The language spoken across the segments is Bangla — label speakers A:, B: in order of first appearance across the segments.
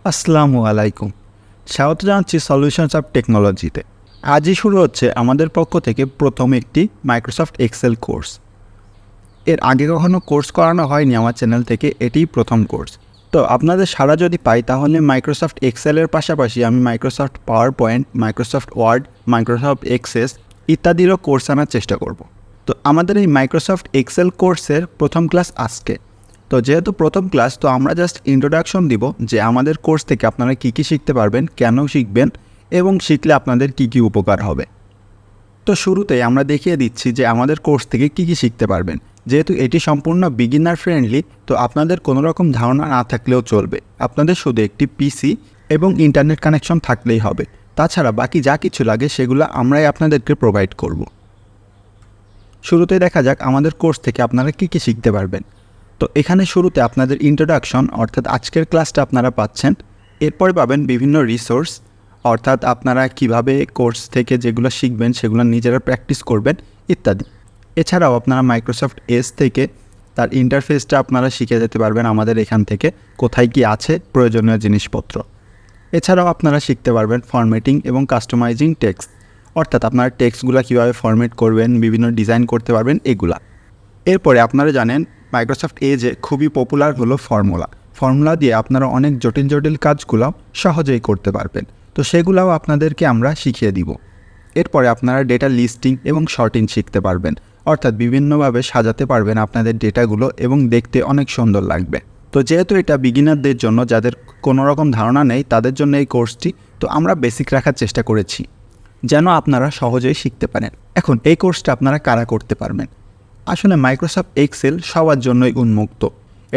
A: আসসালামু আলাইকুম। স্বাগত জানাচ্ছি সলিউশনস অফ টেকনোলজিতে। আজই শুরু হচ্ছে আমাদের পক্ষ থেকে প্রথম একটি মাইক্রোসফট এক্সেল কোর্স। এর আগে কখনো কোর্স করানো হয়নি আমার চ্যানেল থেকে, এটিই প্রথম কোর্স। তো আপনাদের সাড়া যদি পাই তাহলে মাইক্রোসফট এক্সেলের পাশাপাশি আমি Microsoft PowerPoint, Microsoft Word, Microsoft Access ইত্যাদিরও কোর্স আনার চেষ্টা করব। তো আমাদের এই মাইক্রোসফট এক্সেল কোর্সের প্রথম ক্লাস আজকে। তো যেহেতু প্রথম ক্লাস, তো আমরা জাস্ট ইন্ট্রোডাকশন দিব যে আমাদের কোর্স থেকে আপনারা কী কী শিখতে পারবেন, কেন শিখবেন এবং শিখলে আপনাদের কী কী উপকার হবে। তো শুরুতেই আমরা দেখিয়ে দিচ্ছি যে আমাদের কোর্স থেকে কী কী শিখতে পারবেন। যেহেতু এটি সম্পূর্ণ বিগিনার ফ্রেন্ডলি, তো আপনাদের কোনো রকম ধারণা না থাকলেও চলবে। আপনাদের শুধু একটি পিসি এবং ইন্টারনেট কানেকশন থাকলেই হবে। তাছাড়া বাকি যা কিছু লাগে সেগুলো আমরাই আপনাদেরকে প্রোভাইড করব। শুরুতেই দেখা যাক আমাদের কোর্স থেকে আপনারা কী কী শিখতে পারবেন। তো এখানে শুরুতে আপনাদের ইন্ট্রোডাকশন অর্থাৎ আজকের ক্লাসটা আপনারা পাচ্ছেন। এরপরে পাবেন বিভিন্ন রিসোর্স, অর্থাৎ আপনারা কিভাবে কোর্স থেকে যেগুলো শিখবেন সেগুলো নিজেরা প্র্যাকটিস করবেন ইত্যাদি। এছাড়াও আপনারা মাইক্রোসফট এজ থেকে তার ইন্টারফেসটা আপনারা শিখে যেতে পারবেন আমাদের এখান থেকে, কোথায় কি আছে প্রয়োজনীয় জিনিসপত্র। এছাড়াও আপনারা শিখতে পারবেন ফরম্যাটিং এবং কাস্টমাইজিং টেক্সট, অর্থাৎ আপনারা টেক্সটগুলো কীভাবে ফরম্যাট করবেন, বিভিন্ন ডিজাইন করতে পারবেন এগুলা। এরপরে আপনারা জানেন মাইক্রোসফট এজে খুবই পপুলার হলো ফর্মুলা দিয়ে আপনারা অনেক জটিল জটিল কাজগুলো সহজেই করতে পারবেন। তো সেগুলোও আপনাদেরকে আমরা শিখিয়ে দিব। এরপরে আপনারা ডেটা লিস্টিং এবং শর্টিং শিখতে পারবেন, অর্থাৎ বিভিন্নভাবে সাজাতে পারবেন আপনাদের ডেটাগুলো এবং দেখতে অনেক সুন্দর লাগবে। তো যেহেতু এটা বিগিনারদের জন্য, যাদের কোনো রকম ধারণা নেই তাদের জন্য এই কোর্সটি, তো আমরা বেসিক রাখার চেষ্টা করেছি যেন আপনারা সহজেই শিখতে পারেন। এখন এই কোর্সটা আপনারা কারা করতে পারবেন? আসলে মাইক্রোসফট এক্সেল সবার জন্যই উন্মুক্ত।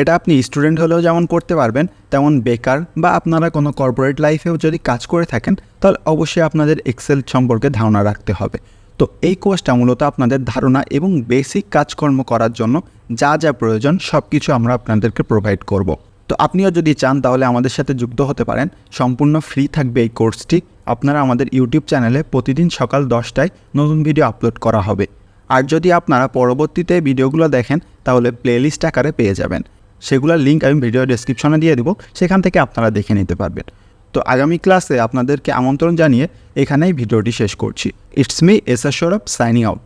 A: এটা আপনি স্টুডেন্ট হলেও যেমন করতে পারবেন, তেমন বেকার বা আপনারা কোনো কর্পোরেট লাইফেও যদি কাজ করে থাকেন তাহলে অবশ্যই আপনাদের এক্সেল সম্পর্কে ধারণা রাখতে হবে। তো এই কোর্সটা মূলত আপনাদের ধারণা এবং বেসিক কাজকর্ম করার জন্য যা যা প্রয়োজন সব কিছু আমরা আপনাদেরকে প্রোভাইড করব। তো আপনিও যদি চান তাহলে আমাদের সাথে যুক্ত হতে পারেন। সম্পূর্ণ ফ্রি থাকবে এই কোর্সটি। আপনারা আমাদের ইউটিউব চ্যানেলে প্রতিদিন সকাল 10টায় নতুন ভিডিও আপলোড করা হবে। আর যদি আপনারা পরবর্তীতে ভিডিওগুলো দেখেন তাহলে প্লেলিস্ট আকারে পেয়ে যাবেন। সেগুলোর লিঙ্ক আমি ভিডিও ডেসক্রিপশনে দিয়ে দেবো, সেখান থেকে আপনারা দেখে নিতে পারবেন। তো আগামী ক্লাসে আপনাদেরকে আমন্ত্রণ জানিয়ে এখানেই ভিডিওটি শেষ করছি। It's me S R Sourav signing out.